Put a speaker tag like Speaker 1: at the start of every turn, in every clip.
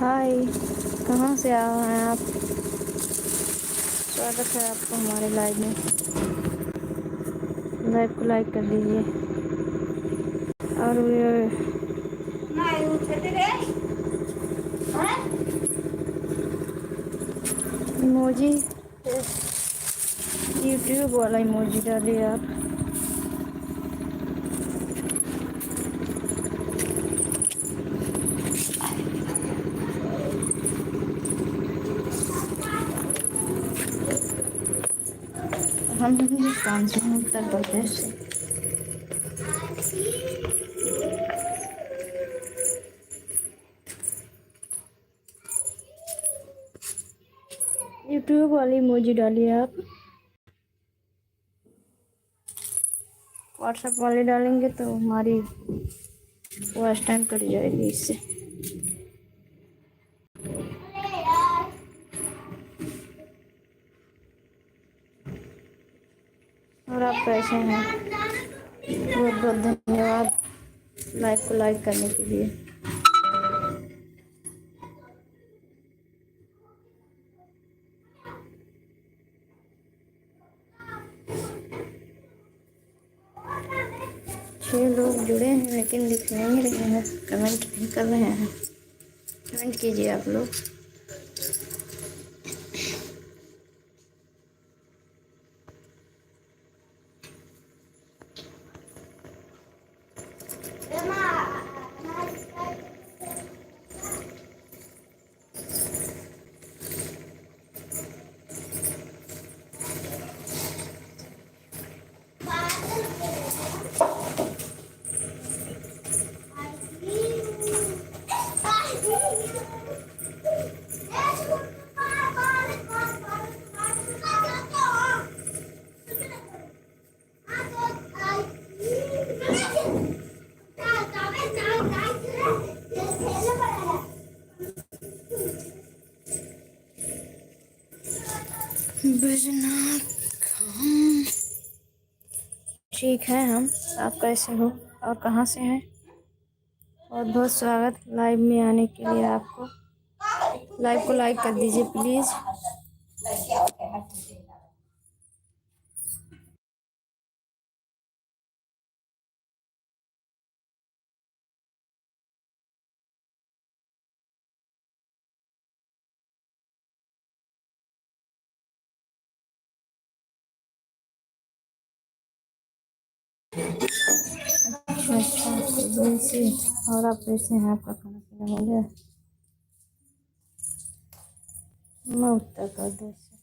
Speaker 1: हाय। कहाँ से आए हैं आप? स्वागत है आपको हमारे लाइव में। लाइव को लाइक कर दीजिए। और इमोजी, यूट्यूब वाला इमोजी डालिए आप। हम हिंदुस्तान से हैं, उत्तर प्रदेश से। यूट्यूब वाली इमोजी डालिए आप। व्हाट्सएप वाले डालेंगे तो हमारी वॉइस टाइम कट जाएगी इससे। और आप कैसे हैं? बहुत बहुत धन्यवाद लाइव को लाइक करने के लिए। छह लोग जुड़े हैं लेकिन दिख नहीं रहे हैं, कमेंट नहीं कर रहे हैं। कमेंट कीजिए आप लोग। बैजनाथ हम ठीक है। हम आप कैसे हो और कहाँ से हैं? बहुत बहुत स्वागत लाइव में आने के लिए आपको। लाइव को लाइक कर दीजिए प्लीज़। अच्छा, वैसे और आप कैसे हैं? आपका खाना पीना हो गया? मैं उत्तर प्रदेश से।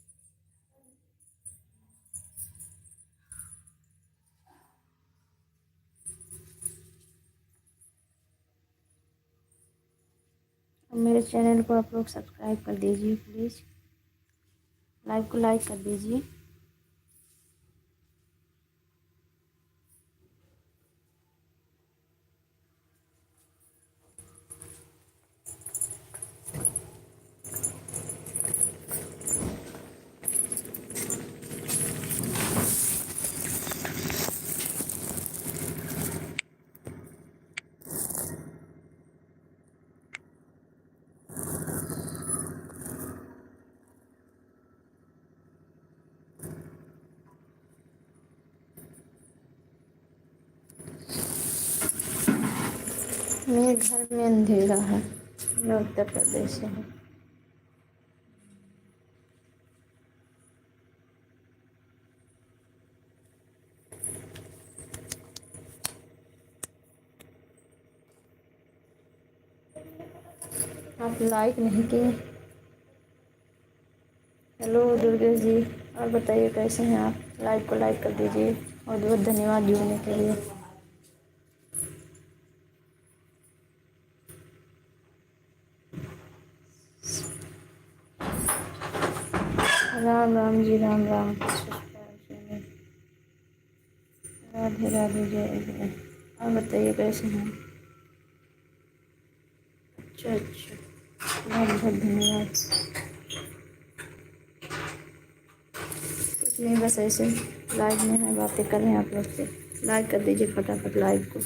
Speaker 1: मेरे चैनल को आप लोग सब्सक्राइब कर दीजिए प्लीज़। लाइव को लाइक कर दीजिए। मेरे घर में अंधेरा है। मैं उत्तर प्रदेश से हूँ। आप लाइक नहीं किए। हेलो दुर्गेश जी, और बताइए कैसे हैं आप? लाइव को लाइक कर दीजिए। बहुत बहुत धन्यवाद जुड़ने के लिए। राम राम जी, राम राम। राधे राधे, जय जय। और बताइए कैसे हैं? अच्छा अच्छा, बहुत बहुत धन्यवाद। कुछ नहीं, बस ऐसे लाइव में है, बातें कर रहे हैं आप लोग से। लाइक कर दीजिए फटाफट लाइव को।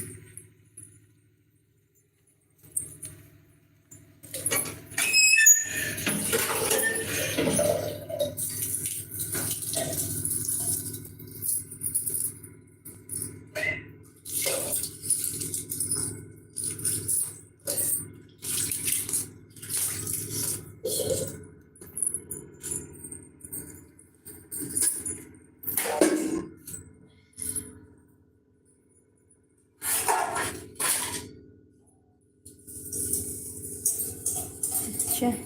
Speaker 1: अच्छा,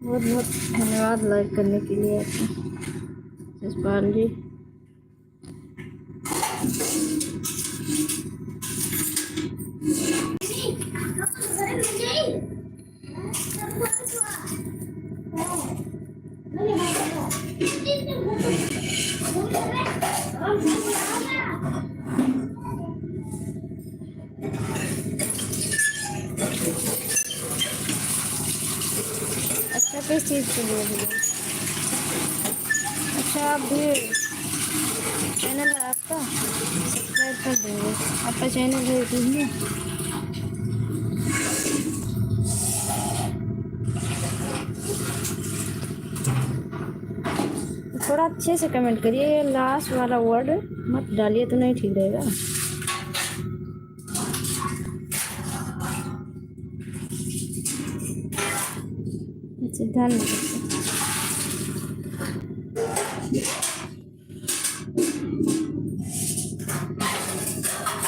Speaker 1: बहुत बहुत धन्यवाद लाइक करने के लिए आपका जसपाल जी। अच्छा, किस चीज़ के लिए बोले? अच्छा, आप भी चैनल है आपका, सब्सक्राइब कर देंगे। आपका चैनल है यूट्यूब में? थोड़ा अच्छे से कमेंट करिए, ये लास्ट वाला वर्ड मत डालिए तो नहीं ठीक रहेगा। ध्यान रखिए।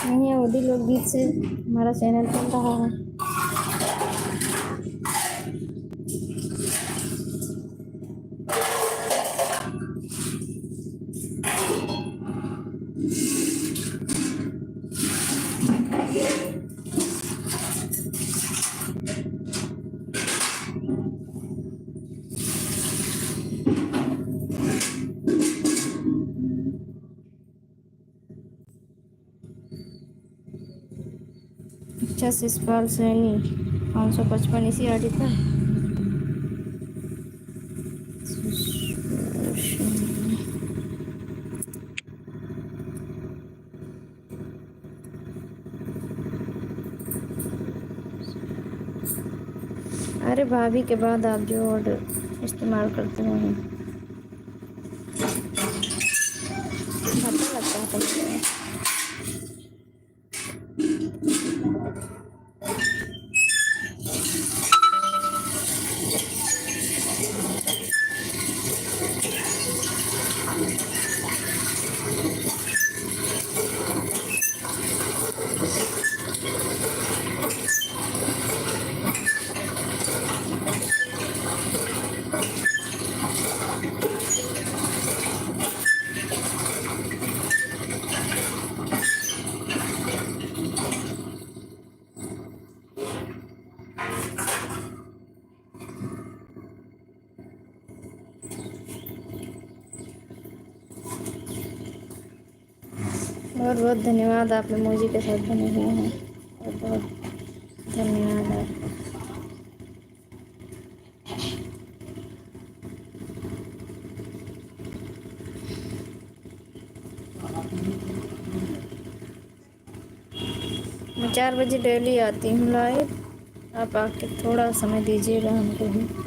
Speaker 1: नहीं, ओडी लोकगीत से हमारा चैनल चल रहा है। अच्छा, शिषपाल सैनी 555 इसी आईडी पर। अरे भाभी के बाद आप जो ऑर्डर इस्तेमाल करते हैं अच्छा लगता है। बहुत बहुत धन्यवाद, आप इमोजी के साथ बने हुए हैं। बहुत बहुत धन्यवाद आपका। मैं 4 बजे डेली आती हूँ लाइव, आप आके थोड़ा समय दीजिएगा हमको भी।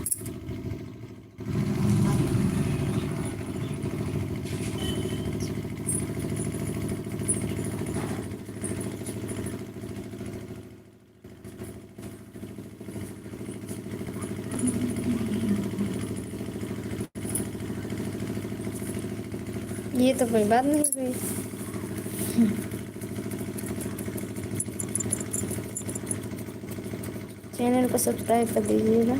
Speaker 1: ये तो कोई बात नहीं हुई। चैनल को सब्सक्राइब कर दीजिएगा।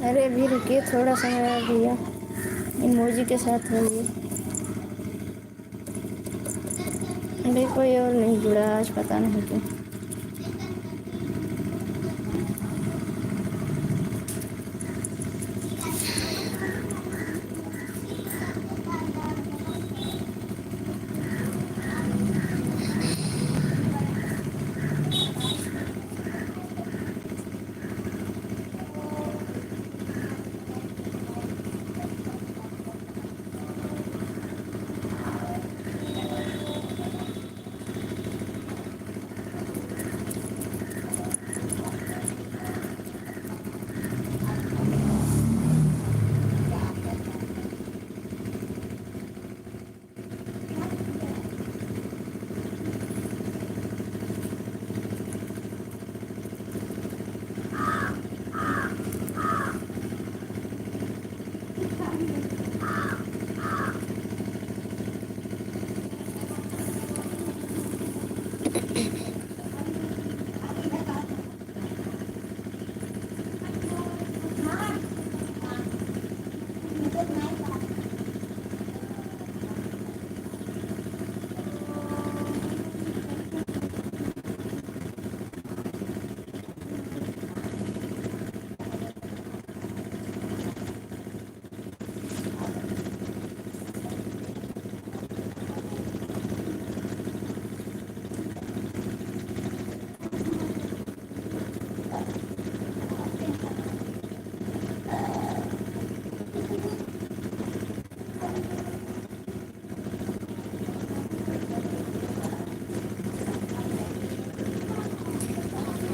Speaker 1: अरे अभी रुकिए, थोड़ा समय भैया, इमोजी के साथ होइए। अरे कोई और नहीं जुड़ा आज, पता नहीं क्यों।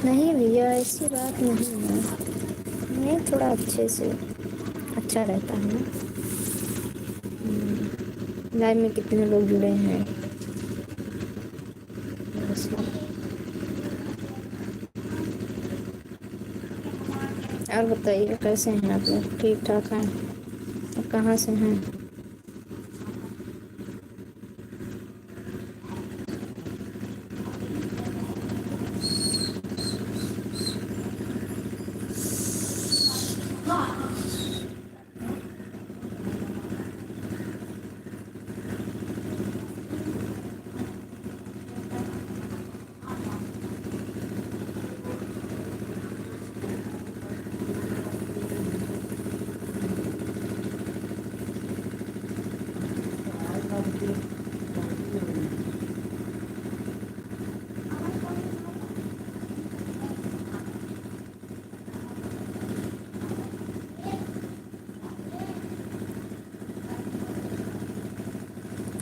Speaker 1: नहीं भैया, ऐसी बात नहीं है। नहीं, थोड़ा अच्छे से अच्छा रहता है ना। लाइव में कितने लोग जुड़े हैं बस। और बताइए, कैसे हैं आप लोग? ठीक ठाक हैं? और कहाँ से हैं?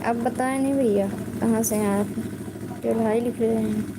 Speaker 1: आप बताएं नहीं भैया, कहाँ से हैं आप? केवल हाई लिख रहे हैं।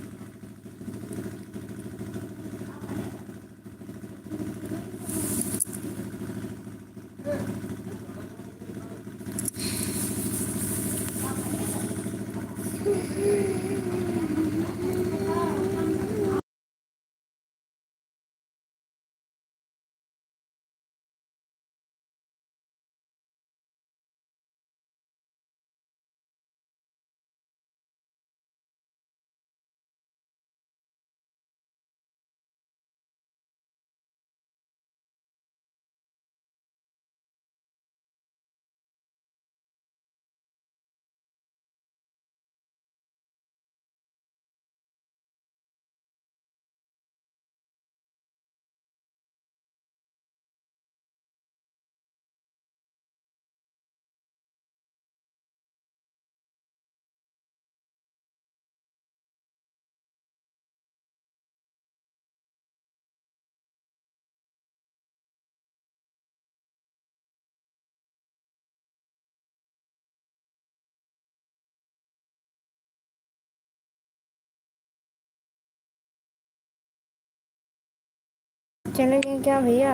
Speaker 1: चले गए क्या भैया?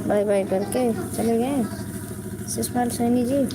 Speaker 1: बाय बाय करके चले गए सुषमा सैनी जी?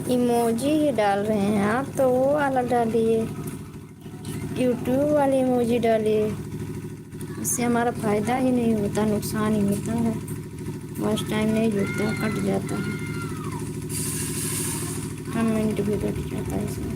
Speaker 1: इमोजी ही डाल रहे हैं आप, तो वो वाला डालिए, यूट्यूब वाली इमोजी डालिए। इससे हमारा फ़ायदा ही नहीं होता, नुकसान ही होता है। वॉच टाइम नहीं जुड़ता, कट जाता है, कमेंट भी कट जाता है इसमें।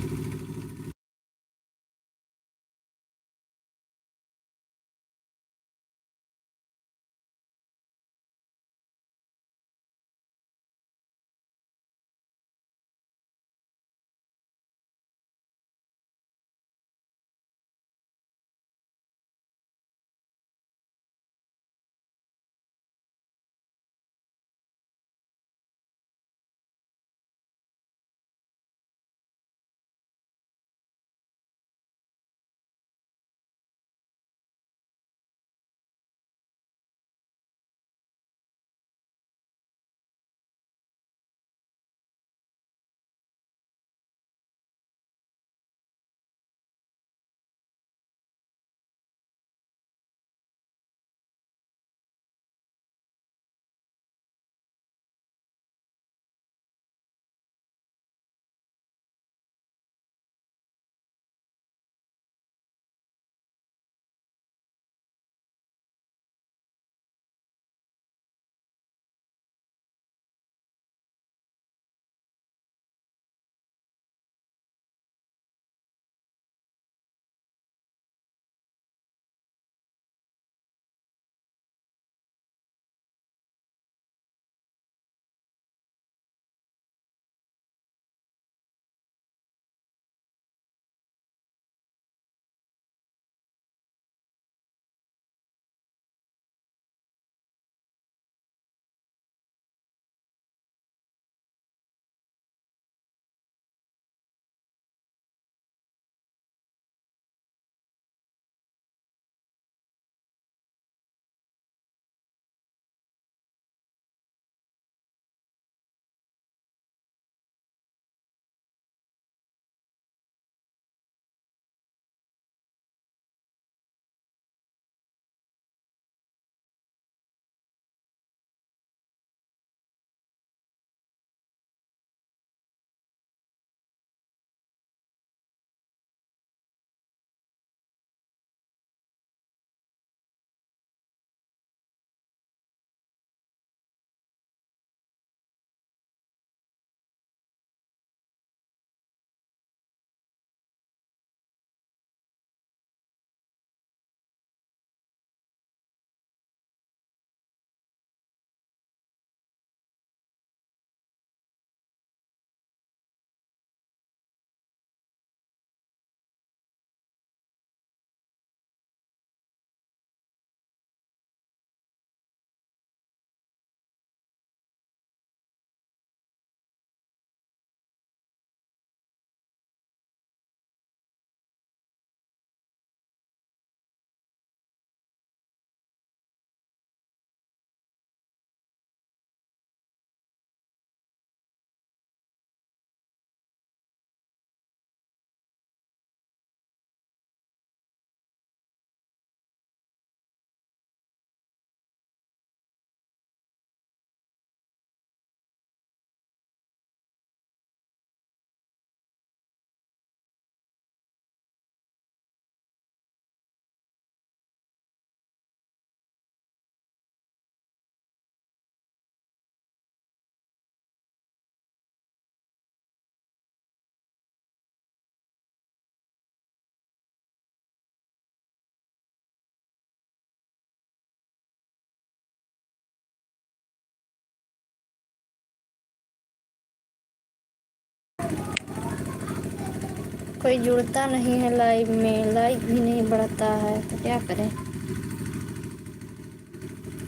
Speaker 1: कोई जुड़ता नहीं है लाइव में, लाइक भी नहीं बढ़ता है, तो क्या करें।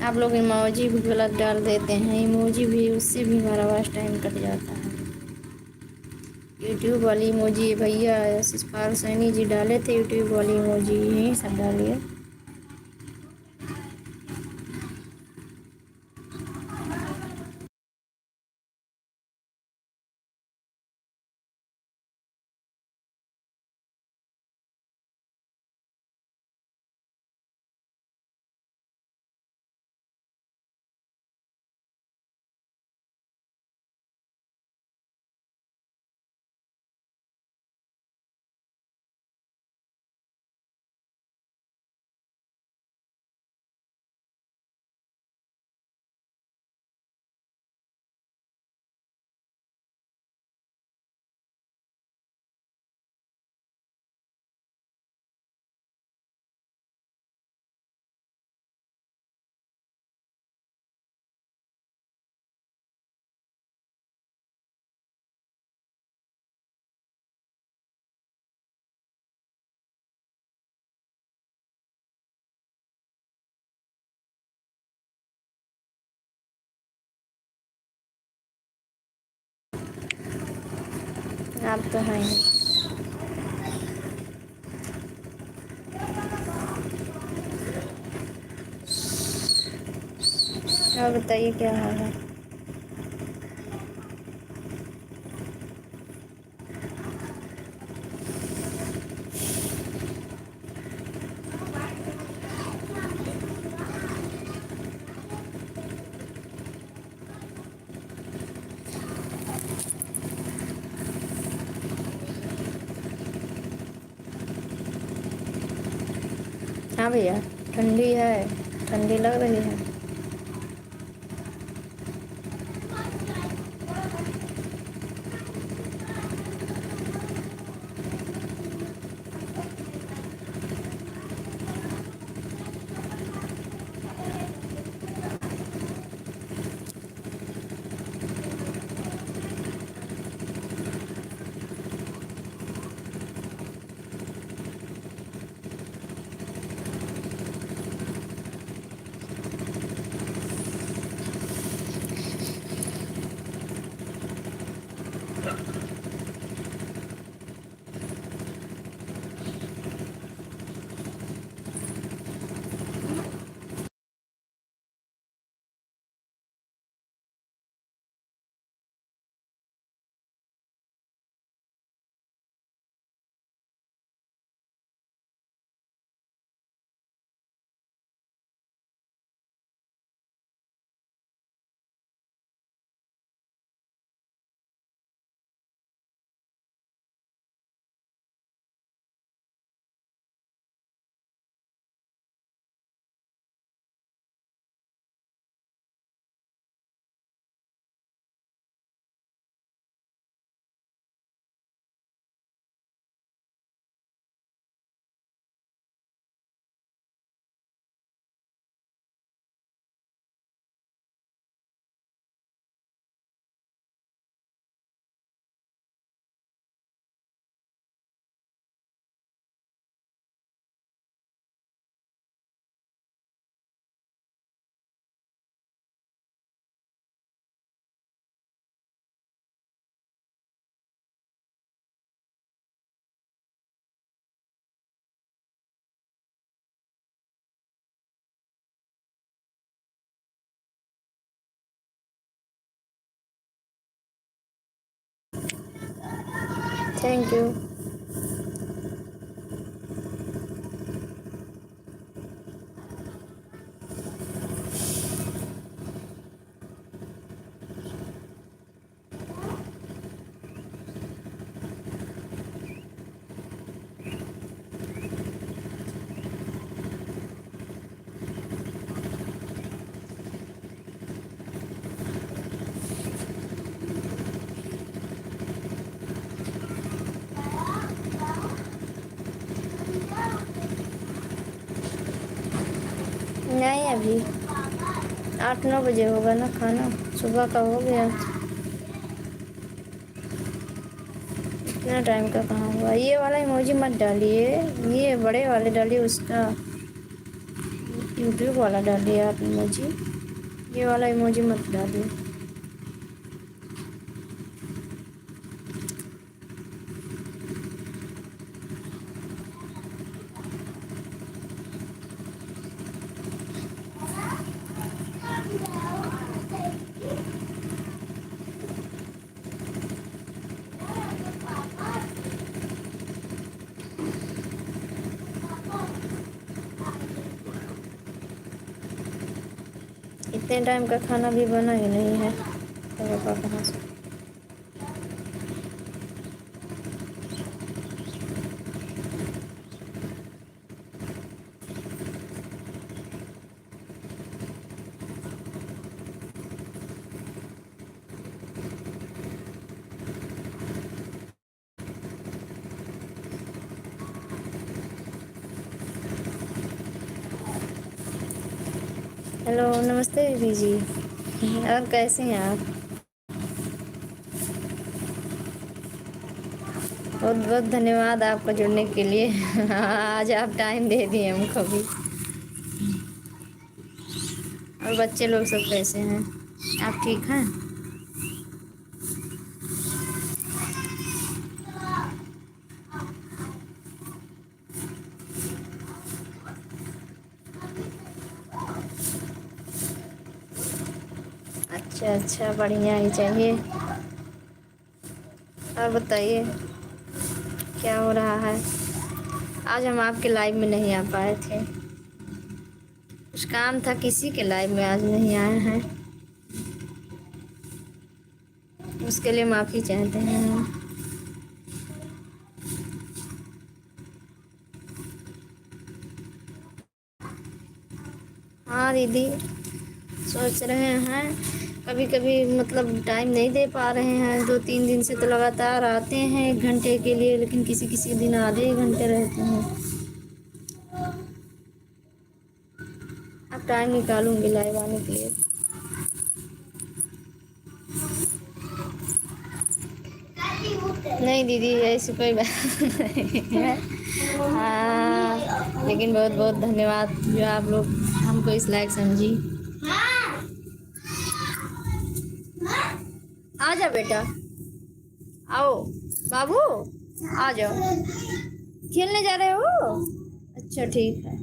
Speaker 1: आप लोग इमोजी भी गलत डाल देते हैं, इमोजी भी, उससे भी हमारा वॉच टाइम कट जाता है। यूट्यूब वाली इमोजी भैया यशपाल सैनी जी डाले थे, यूट्यूब वाली इमोजी यही सब डालिए। आप तो हैं ही। और बताइए क्या हाल है। हाँ भैया, ठंडी है, ठंडी लग रही है। Thank you. नहीं, अभी 8-9 बजे होगा ना खाना, सुबह का हो गया। इतना टाइम का कहाँ हुआ। ये वाला इमोजी मत डालिए, ये बड़े वाले डालिए, उसका यूट्यूब वाला डालिए आप इमोजी, ये वाला इमोजी मत डालिए। इतने टाइम का खाना भी बना ही नहीं है, तो होगा कहाँ से। हेलो, नमस्ते दीदी जी। और कैसे हैं आप। बहुत बहुत धन्यवाद आपका जुड़ने के लिए। आज आप टाइम दे दिए हमको भी। और बच्चे लोग सब कैसे हैं, आप ठीक हैं। अच्छा अच्छा, बढ़िया ही चाहिए। और बताइए क्या हो रहा है। आज हम आपके लाइव में नहीं आ पाए थे, कुछ काम था, किसी के लाइव में आज नहीं आए हैं, उसके लिए माफ़ी चाहते हैं हम। हाँ दीदी, सोच रहे हैं, कभी कभी मतलब टाइम नहीं दे पा रहे हैं। 2-3 दिन से तो लगातार आते हैं 1 घंटे के लिए, लेकिन किसी किसी दिन आधे ही घंटे रहते हैं। अब टाइम निकालूंगी लाइव आने के लिए। नहीं दीदी, ऐसी कोई बात नहीं है। हाँ, लेकिन बहुत बहुत धन्यवाद जो आप लोग हमको इस लायक समझी। आ जा बेटा, आओ बाबू, आ जाओ। खेलने जा रहे हो? अच्छा ठीक है।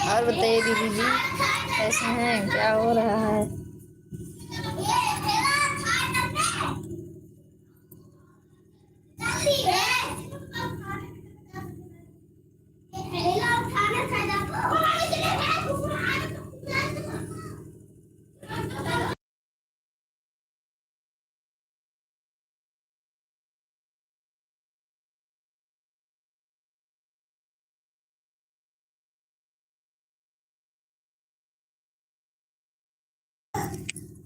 Speaker 1: और बताइए दीदी जी, कैसे हैं, क्या हो रहा है।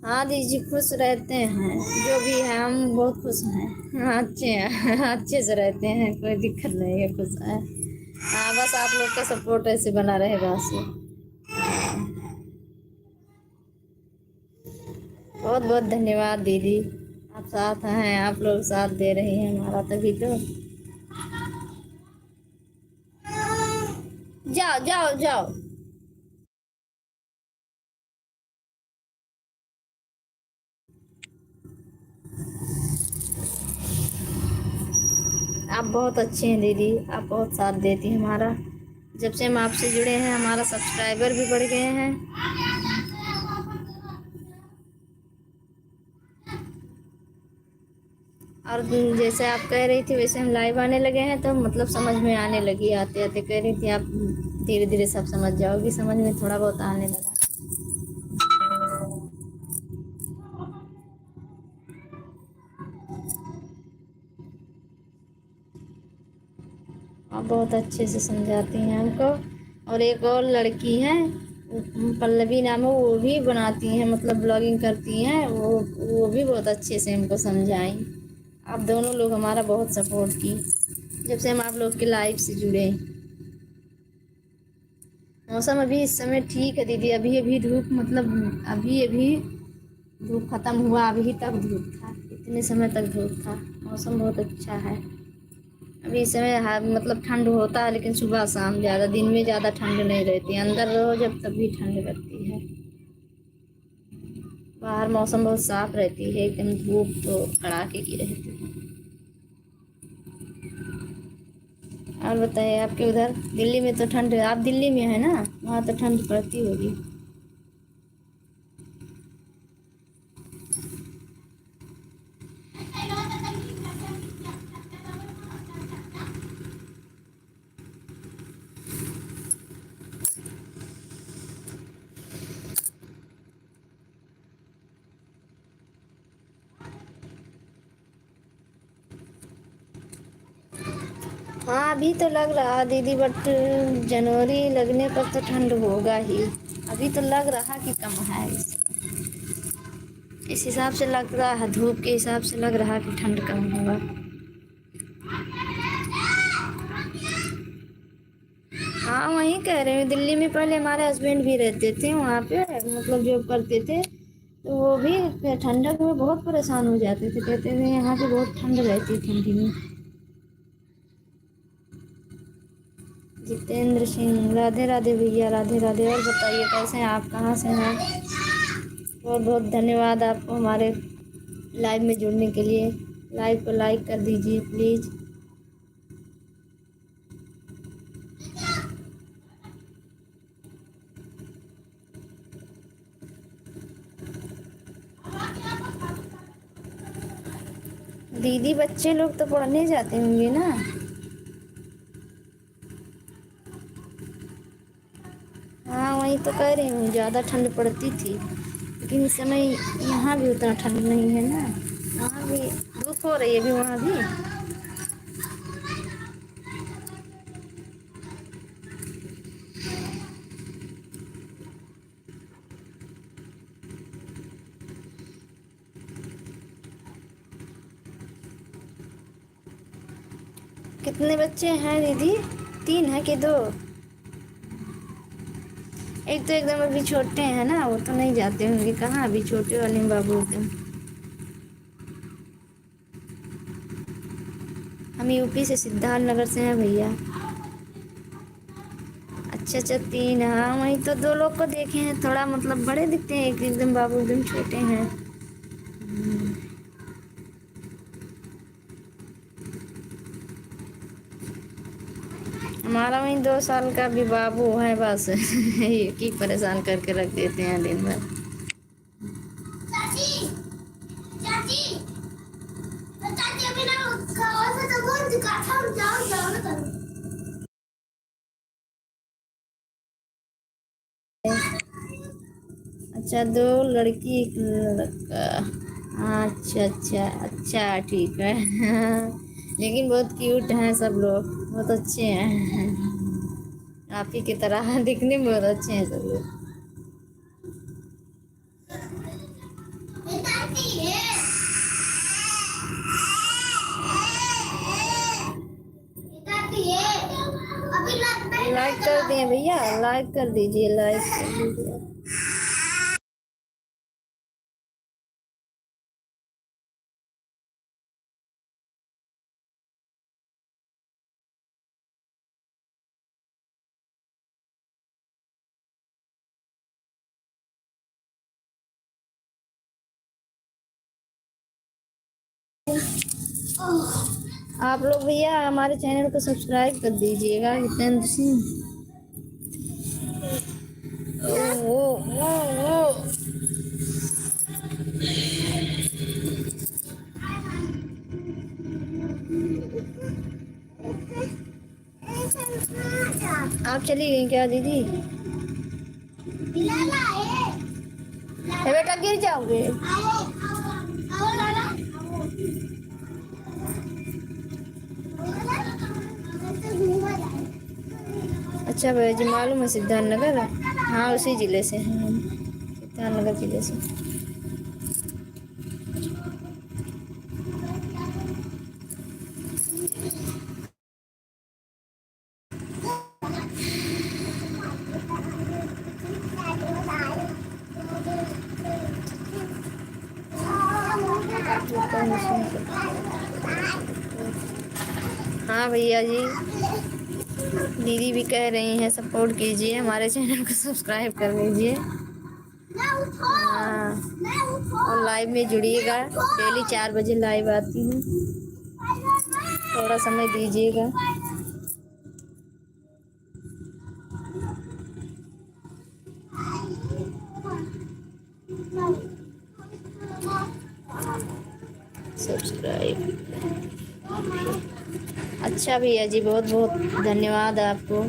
Speaker 1: हाँ दीदी जी, खुश रहते हैं, जो भी है हम बहुत खुश हैं। हाँ, अच्छे हैं, अच्छे से रहते हैं, कोई दिक्कत नहीं है, खुश है। हाँ, बस आप लोग का सपोर्ट ऐसे बना रहेगा ऐसे। बहुत बहुत धन्यवाद दीदी, आप साथ हैं, आप लोग साथ दे रही हैं हमारा, तभी तो। जाओ जाओ जाओ। आप बहुत अच्छे हैं दीदी, आप बहुत साथ देती हैं हमारा। जब से हम आपसे जुड़े हैं हमारा सब्सक्राइबर भी बढ़ गए हैं। और जैसे आप कह रही थी वैसे हम लाइव आने लगे हैं, तो मतलब समझ में आने लगी, आते आते कह रही थी आप धीरे धीरे सब समझ जाओगी, समझ में थोड़ा बहुत आने लगा। आप बहुत अच्छे से समझाती हैं हमको। और एक और लड़की है, पल्लवी नाम है, वो भी बनाती हैं, मतलब ब्लॉगिंग करती हैं, वो भी बहुत अच्छे से हमको समझाई। आप दोनों लोग हमारा बहुत सपोर्ट की जब से हम आप लोग के लाइव से जुड़े। मौसम अभी इस समय ठीक है दीदी, अभी अभी धूप, मतलब अभी अभी धूप ख़त्म हुआ, अभी तक धूप था, इतने समय तक धूप था। मौसम बहुत अच्छा है अभी इस समय। हाँ, मतलब ठंड होता है, लेकिन सुबह शाम ज़्यादा, दिन में ज़्यादा ठंड नहीं रहती, अंदर रहो जब तब भी ठंड लगती है। बाहर मौसम बहुत साफ रहती है, एकदम धूप तो कड़ाके की रहती है। और बताइए, आपके उधर दिल्ली में तो ठंड, आप दिल्ली में है ना, वहाँ तो ठंड पड़ती होगी। हाँ, अभी तो लग रहा दीदी, बट जनवरी लगने पर तो ठंड होगा ही। अभी तो लग रहा कि कम है, इस हिसाब से लग रहा है, धूप के हिसाब से लग रहा कि ठंड कम होगा। हाँ, वहीं कह रहे हैं, दिल्ली में पहले हमारे हस्बैंड भी रहते थे वहाँ पे, मतलब जॉब करते थे, तो वो भी ठंडक में बहुत परेशान हो जाते थे, कहते थे यहाँ पे बहुत ठंड रहती है ठंडी में। जितेंद्र सिंह, राधे राधे भैया, राधे राधे। और बताइए कैसे हैं आप, कहाँ से हैं। बहुत बहुत धन्यवाद आपको हमारे लाइव में जुड़ने के लिए। लाइव को लाइक कर दीजिए प्लीज़। दीदी बच्चे लोग तो पढ़ने जाते होंगे ना। हाँ वही तो कह रही हूँ, ज़्यादा ठंड पड़ती थी, लेकिन इस समय यहाँ भी उतना ठंड नहीं है ना। वहाँ भी धूप हो रही है अभी, वहाँ भी। कितने बच्चे हैं दीदी? 3 है कि 2? एक तो एकदम अभी छोटे हैं ना, वो तो नहीं जाते होंगे। कहाँ अभी छोटे वाले बाबू एकदम। हम यूपी से, सिद्धार्थ नगर से हैं भैया। अच्छा अच्छा 3। हाँ वही तो 2 लोग को देखे हैं, थोड़ा मतलब बड़े दिखते हैं, एक एकदम बाबू एकदम छोटे हैं। हमारा वही 2 साल का भी बाबू है बस। एक ही परेशान करके रख देते हैं दिन भर। चाची, चाची, तो चाची अभी ना खावा तो बहुत दिखाता हूँ, जाओ जाओ ना करो। अच्छा 2 लड़की 1 लड़का। अच्छा अच्छा अच्छा ठीक है। लेकिन बहुत क्यूट हैं सब लोग, बहुत अच्छे हैं। आप ही की तरह दिखने में बहुत अच्छे हैं सब लोग। लाइक कर दिए भैया, लाइक कर दीजिए, लाइक कर दीजिए। आप लोग भैया हमारे चैनल को सब्सक्राइब कर दीजिएगा, हितेंद्र सिंह। आप चली गई क्या दीदी? बेटा गिर जाओगे। अच्छा भैया जी, मालूम है सिद्धार्थ नगर। हाँ उसी ज़िले से हैं हम, सिद्धार्थ नगर ज़िले से। हाँ भैया जी, दीदी भी कह रही हैं सपोर्ट कीजिए, हमारे चैनल को सब्सक्राइब कर लीजिए। हाँ और लाइव में जुड़िएगा, डेली 4 बजे लाइव आती हूँ, थोड़ा समय दीजिएगा। सब्सक्राइब। अच्छा भैया जी, बहुत बहुत धन्यवाद आपको।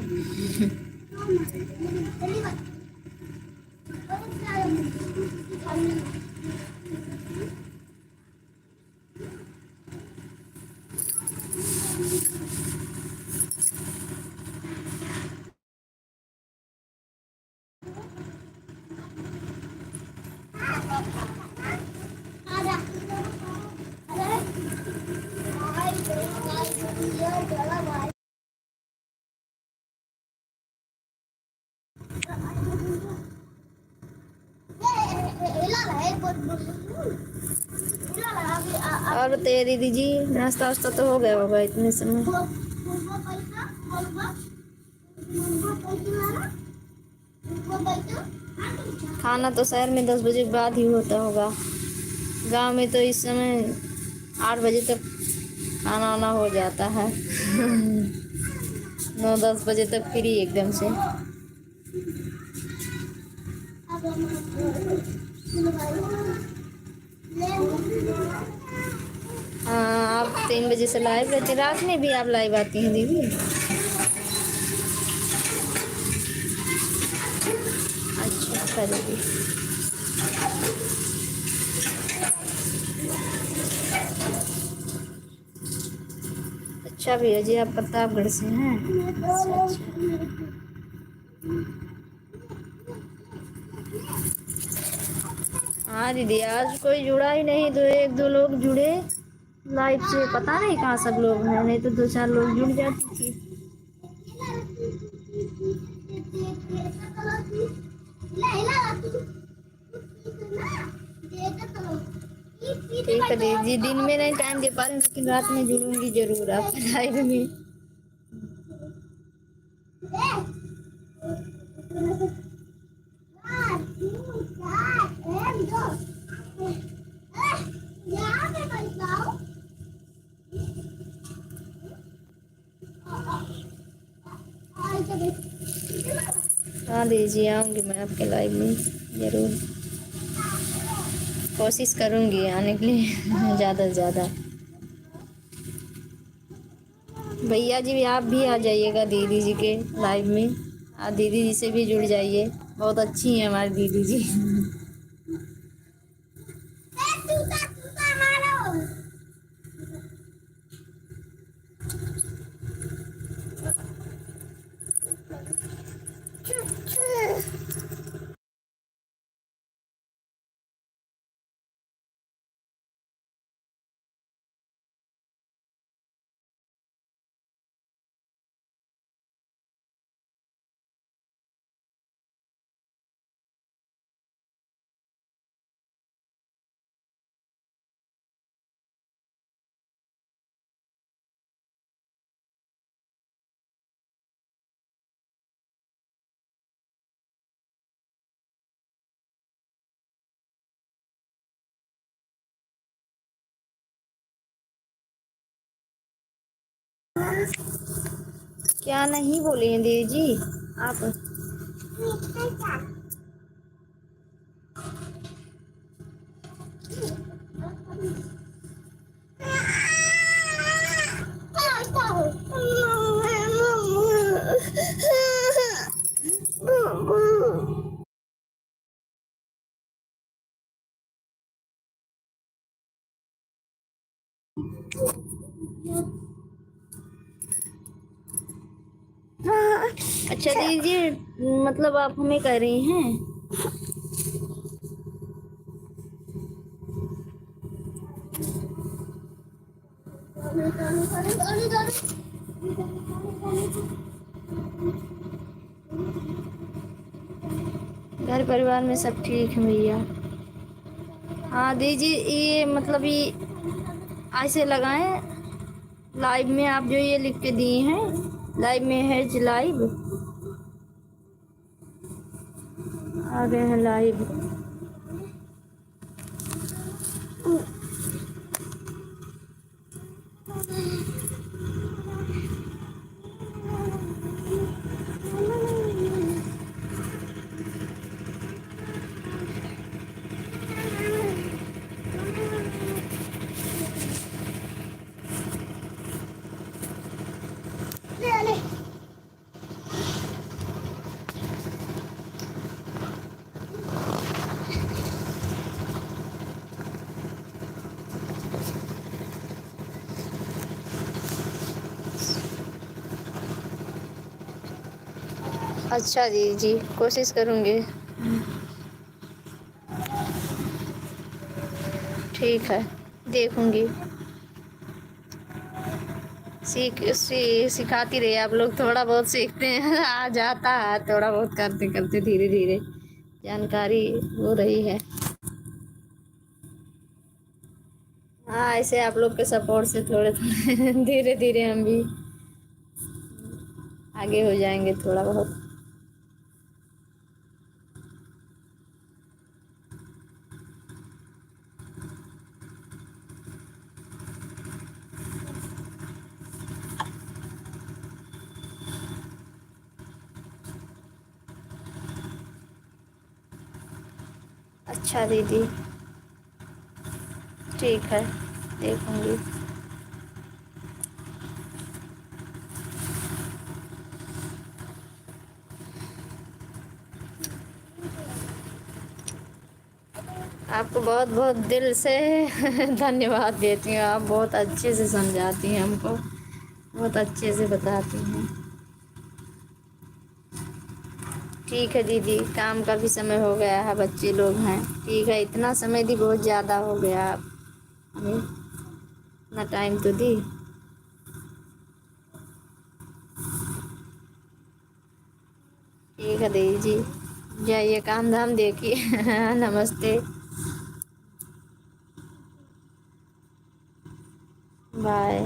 Speaker 1: और बताइए दीदी जी, नाश्ता वास्ता तो हो गया होगा इतने समय। खाना तो शहर में 10 बजे के बाद ही होता होगा, गांव में तो इस समय 8 बजे तक खाना वाना हो जाता है। 9-10 बजे तक फ्री एकदम से। हाँ, आप 3 बजे से लाइव रहती हैं, रात में भी आप लाइव आती हैं दीदी? अच्छा दीदी। अच्छा भैया जी, आप प्रतापगढ़ से हैं? अच्छा अच्छा। हाँ दीदी, आज कोई जुड़ा ही नहीं, तो 1-2 लोग जुड़े लाइव से, पता नहीं कहाँ सब लोग हैं, नहीं तो 2-4 लोग जुड़ जाती थी। ठीक है दीदी, दिन में नहीं टाइम दे पा रही हूँ, लेकिन रात में जुड़ूंगी जरूर आपके लाइव में। हाँ दीजिए, आऊँगी मैं आपके लाइव में ज़रूर, कोशिश करूँगी आने के लिए ज़्यादा से ज़्यादा। भैया जी, आप भी आ जाइएगा दीदी जी के लाइव में, आप दीदी जी से भी जुड़ जाइए, बहुत अच्छी हैं हमारी दीदी जी। क्या नहीं बोली हैं दीदी जी आप? अच्छा दीदी जी, मतलब आप हमें कह रही हैं? घर परिवार में सब ठीक है भैया। हाँ दीदी, ये मतलब ये ऐसे लगाएं लाइव में, आप जो ये लिख के दिए हैं लाइव में है जी, लाइव आ गए हैं लाइव। अच्छा जी जी, कोशिश करूँगी। ठीक है, देखूँगी। सिखाती रहिए, आप लोग थोड़ा बहुत सीखते हैं आ जाता है, थोड़ा बहुत करते करते धीरे धीरे जानकारी हो रही है। हाँ, ऐसे आप लोग के सपोर्ट से थोड़े थोड़े धीरे धीरे हम भी आगे हो जाएंगे थोड़ा बहुत। अच्छा दीदी, ठीक है। देखूंगी। आपको बहुत बहुत दिल से धन्यवाद देती हूँ। आप बहुत अच्छे से समझाती हैं हमको, बहुत अच्छे से बताती हैं। ठीक है दीदी, काम का भी समय हो गया है, बच्चे लोग हैं। ठीक है, इतना समय दी, बहुत ज़्यादा हो गया। आप हमें इतना टाइम तो दी। ठीक है दीदी जी, जाइए काम धाम देखिए। नमस्ते, बाय।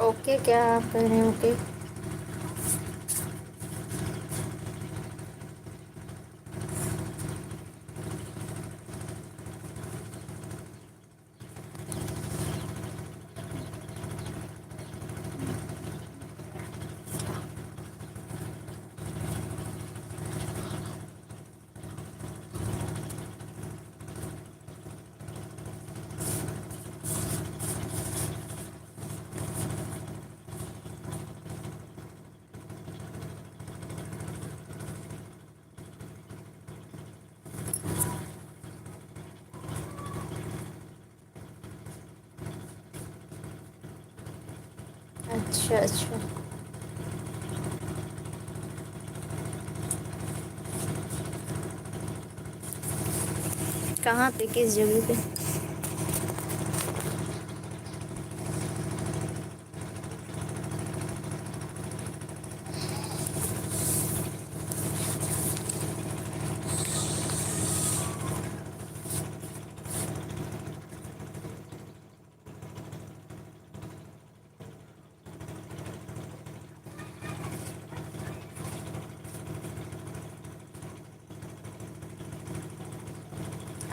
Speaker 1: ओके, क्या आप कह रहे हैं ओके? अच्छा अच्छा, कहाँ पे, किस जगह पे?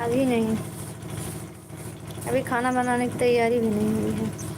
Speaker 1: अभी नहीं, अभी खाना बनाने की तैयारी भी नहीं हुई है।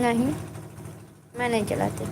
Speaker 1: नहीं, मैं नहीं चलाती।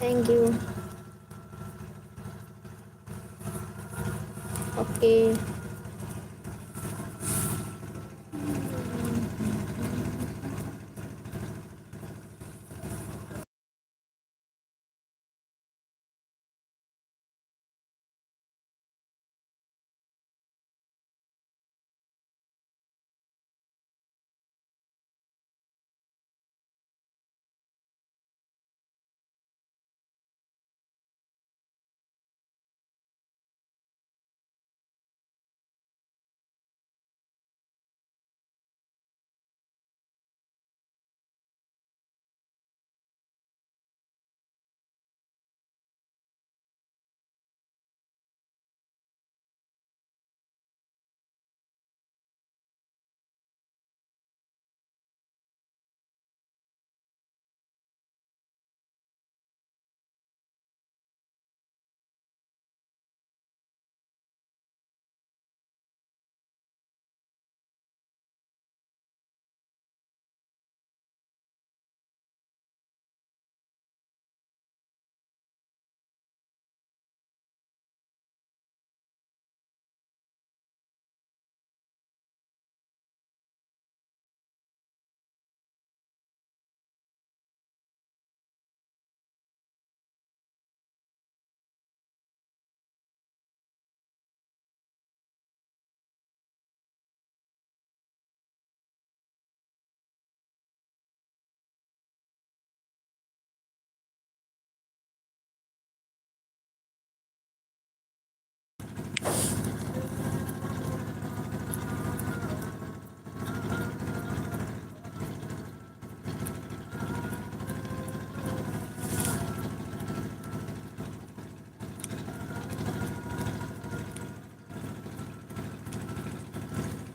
Speaker 1: Thank you. ओके।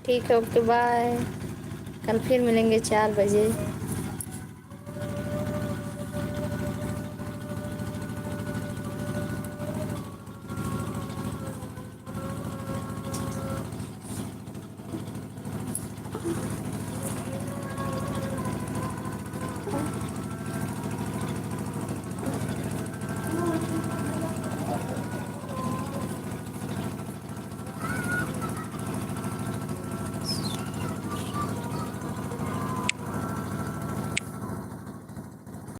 Speaker 1: ठीक है, ओके बाय। कल फिर मिलेंगे 4 बजे।